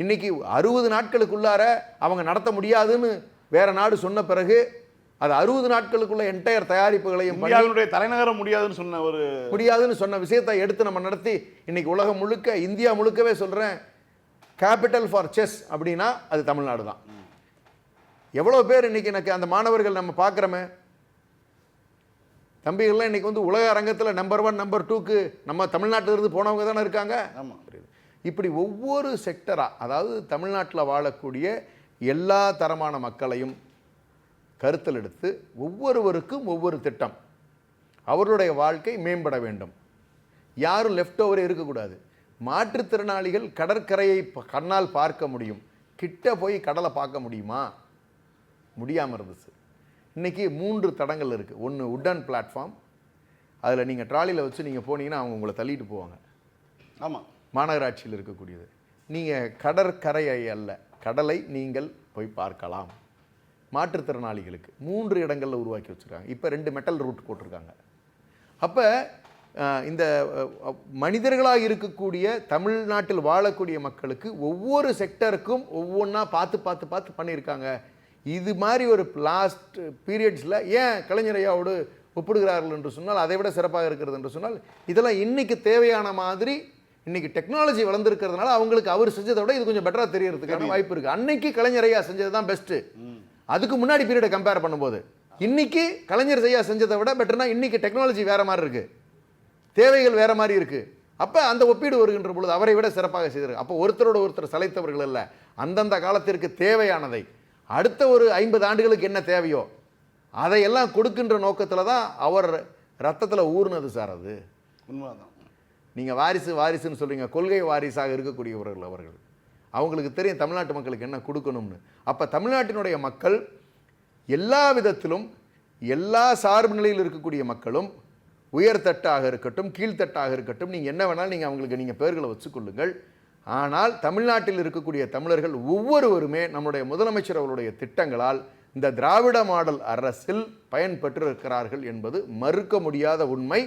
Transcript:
இன்னைக்கு 60 நாட்களுக்குள்ளார அவங்க நடத்த முடியாதுன்னு வேற நாடு சொன்ன பிறகு அது 60 நாட்களுக்குள்ள என்டையர் தயாரிப்புகளையும் இந்தியாவினுடைய தலைநகரம் முடியாதுன்னு சொன்ன ஒரு முடியாதுன்னு சொன்ன விஷயத்தை எடுத்து நம்ம நடத்தி இன்னைக்கு உலகம் முழுக்க இந்தியா முழுக்கவே சொல்றேன் கேபிட்டல் ஃபார் செஸ் அப்படின்னா அது தமிழ்நாடு தான். எவ்வளவு பேர் இன்னைக்கு எனக்கு அந்த மாணவர்கள் நம்ம பார்க்குறோமே தம்பிகள்லாம் இன்னைக்கு வந்து உலக அரங்கத்தில் நம்பர் 1 நம்பர் 2க்கு நம்ம தமிழ்நாட்டிலிருந்து போனவங்க தானே இருக்காங்க. இப்படி ஒவ்வொரு செக்டரா, அதாவது தமிழ்நாட்டில் வாழக்கூடிய எல்லா தரமான மக்களையும் கருத்தில் எடுத்து ஒவ்வொருவருக்கும் ஒவ்வொரு திட்டம், அவர்களுடைய வாழ்க்கை மேம்பட வேண்டும். யாரும் லெஃப்ட் ஓவரே இருக்கக்கூடாது. மாற்றுத்திறனாளிகள் கடற்கரையை கண்ணால் பார்க்க முடியும், கிட்ட போய் கடலை பார்க்க முடியுமா? முடியாமல் இருந்துச்சு. இன்றைக்கி 3 தடங்கள் இருக்குது. ஒன்று உட்டன் பிளாட்ஃபார்ம், அதில் நீங்கள் ட்ராலியில் வச்சு நீங்கள் போனீங்கன்னா அவங்க உங்களை தள்ளிட்டு போவாங்க. ஆமாம், மாநகராட்சியில் இருக்கக்கூடியது. நீங்கள் கடற்கரையை அல்ல, கடலை நீங்கள் போய் பார்க்கலாம். மாற்றுத்திறனாளிகளுக்கு 3 இடங்களில் உருவாக்கி வச்சுருக்காங்க. இப்போ 2 மெட்டல் ரூட் போட்டிருக்காங்க. அப்போ இந்த மனிதர்களாக இருக்கக்கூடிய தமிழ்நாட்டில் வாழக்கூடிய மக்களுக்கு ஒவ்வொரு செக்டருக்கும் ஒவ்வொன்றா பார்த்து பார்த்து பார்த்து பண்ணியிருக்காங்க. இது மாதிரி ஒரு லாஸ்ட் பீரியட்ஸில் ஏன் கலைஞர் ஐயாவோடு ஒப்பிடுகிறார்கள் என்று சொன்னால், அதை விட சிறப்பாக இருக்கிறது என்று சொன்னால், இதெல்லாம் இன்றைக்கி தேவையான மாதிரி இன்றைக்கி டெக்னாலஜி வளர்ந்துருக்கிறதுனால அவங்களுக்கு அவர் செஞ்சதை விட இது கொஞ்சம் பெட்டராக தெரியறதுக்கான வாய்ப்பு இருக்குது. அன்னைக்கு கலைஞர் ஐயா செஞ்சது தான் பெஸ்ட்டு. அதுக்கு முன்னாடி பீரியடை கம்பேர் பண்ணும்போது இன்னைக்கு கலைஞர் ஐயா செஞ்சதை விட பெட்டர்னா இன்னைக்கு டெக்னாலஜி வேற மாதிரி இருக்குது, தேவைகள் வேற மாதிரி இருக்குது. அப்போ அந்த ஒப்பீடு வருகின்ற பொழுது அவரை விட சிறப்பாக செய்தார். அப்போ ஒருத்தரோட ஒருத்தர் சளைத்தவர்கள் அல்ல, அந்தந்த காலத்திற்கு தேவையானதை அடுத்த ஒரு 50 ஆண்டுகளுக்கு என்ன தேவையோ அதையெல்லாம் கொடுக்கின்ற நோக்கத்தில் தான் அவர் ரத்தத்தில் ஊர்னது சார். அது உண்மைதான். நீங்கள் வாரிசுன்னு சொல்கிறீங்க, கொள்கை வாரிசாக இருக்கக்கூடியவர்கள் அவர்கள். அவங்களுக்கு தெரியும் தமிழ்நாட்டு மக்களுக்கு என்ன கொடுக்கணும்னு. அப்போ தமிழ்நாட்டினுடைய மக்கள் எல்லா விதத்திலும் எல்லா சார்பு நிலையில் இருக்கக்கூடிய மக்களும் உயர்தட்டாக இருக்கட்டும் கீழ்த்தட்டாக இருக்கட்டும், நீங்கள் என்ன வேணாலும் நீங்கள் அவங்களுக்கு நீங்கள் பெயர்களை வச்சுக்கொள்ளுங்கள். ஆனால் தமிழ்நாட்டில் இருக்கக்கூடிய தமிழர்கள் ஒவ்வொருவருமே நம்முடைய முதலமைச்சர் அவருடைய திட்டங்களால் இந்த திராவிட மாடல் அரசில் பயன்பெற்று இருக்கிறார்கள் என்பது மறுக்க முடியாத உண்மை.